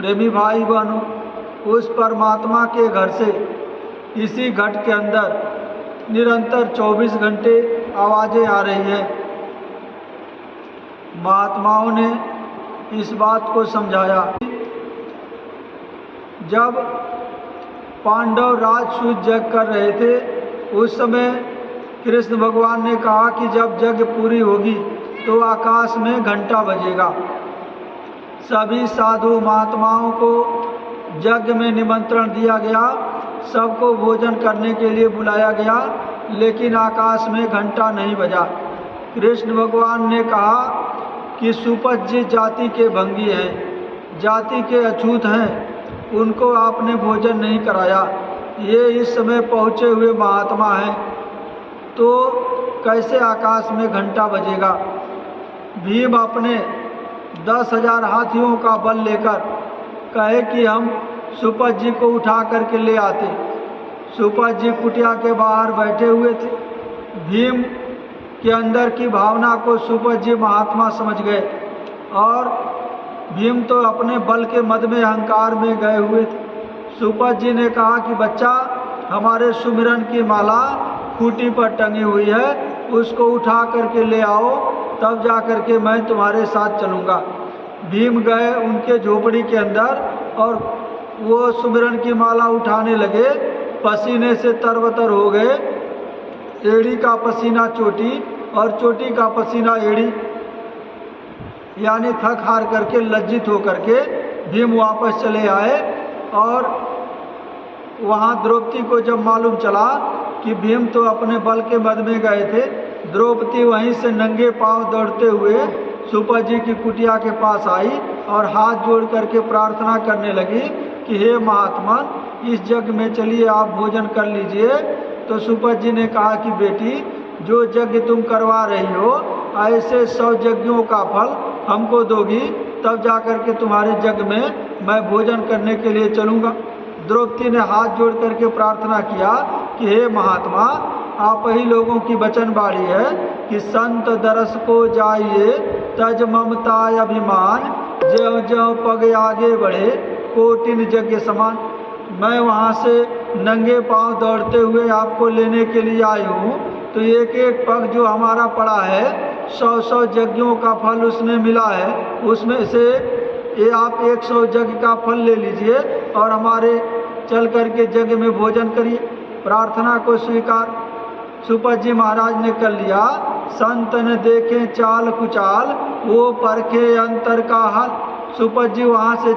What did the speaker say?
प्रेमी भाई बहनों, उस परमात्मा के घर से इसी घट के अंदर निरंतर 24 घंटे आवाज़ें आ रही हैं। महात्माओं ने इस बात को समझाया। जब पांडव राजसूय यज्ञ कर रहे थे, उस समय कृष्ण भगवान ने कहा कि जब यज्ञ पूरी होगी तो आकाश में घंटा बजेगा। सभी साधु महात्माओं को यज्ञ में निमंत्रण दिया गया, सबको भोजन करने के लिए बुलाया गया, लेकिन आकाश में घंटा नहीं बजा। कृष्ण भगवान ने कहा कि सुपथ जी जाति के भंगी हैं, जाति के अछूत हैं, उनको आपने भोजन नहीं कराया। ये इस समय पहुँचे हुए महात्मा हैं, तो कैसे आकाश में घंटा बजेगा। भीम अपने 10,000 हाथियों का बल लेकर कहे कि हम सुपथ जी को उठा करके ले आते। सुपथ जी कुटिया के बाहर बैठे हुए थे। भीम के अंदर की भावना को सुपथ जी महात्मा समझ गए और भीम तो अपने बल के मद में अहंकार में गए हुए थे। सुपथ जी ने कहा कि बच्चा, हमारे सुमिरन की माला खूंटी पर टंगी हुई है, उसको उठा करके ले आओ, तब जा करके मैं तुम्हारे साथ चलूँगा। भीम गए उनके झोपड़ी के अंदर और वो सुमिरन की माला उठाने लगे। पसीने से तरबतर हो गए। एड़ी का पसीना चोटी और चोटी का पसीना एड़ी, यानी थक हार करके लज्जित होकर के भीम वापस चले आए। और वहाँ द्रौपदी को जब मालूम चला कि भीम तो अपने बल के मद में गए थे, द्रौपदी वहीं से नंगे पांव दौड़ते हुए सुपथ जी की कुटिया के पास आई और हाथ जोड़ करके प्रार्थना करने लगी कि हे महात्मा, इस यज्ञ में चलिए आप भोजन कर लीजिए। तो सुपथ जी ने कहा कि बेटी, जो यज्ञ तुम करवा रही हो, ऐसे 100 यज्ञों का फल हमको दोगी, तब जा कर के तुम्हारे यज्ञ में मैं भोजन करने के लिए चलूँगा। द्रौपदी ने हाथ जोड़ करके प्रार्थना किया कि हे महात्मा, आप ही लोगों की वचनबाणी है कि संत दरस को जाइए तज ममता अभिमान, ज्यों ज्यों पग आगे बढ़े कोटिन यज्ञ समान। मैं वहाँ से नंगे पांव दौड़ते हुए आपको लेने के लिए आई हूँ, तो एक एक पग जो हमारा पड़ा है, 100 यज्ञों का फल उसमें मिला है, उसमें से ये आप 100 यज्ञ का फल ले लीजिए और हमारे चल करके यज्ञ में भोजन करिए। प्रार्थना को स्वीकार सुपथ जी महाराज ने कर लिया। संत न देखे चाल कुचाल, वो परखे अंतर का हाल। सुपथ जी वहाँ से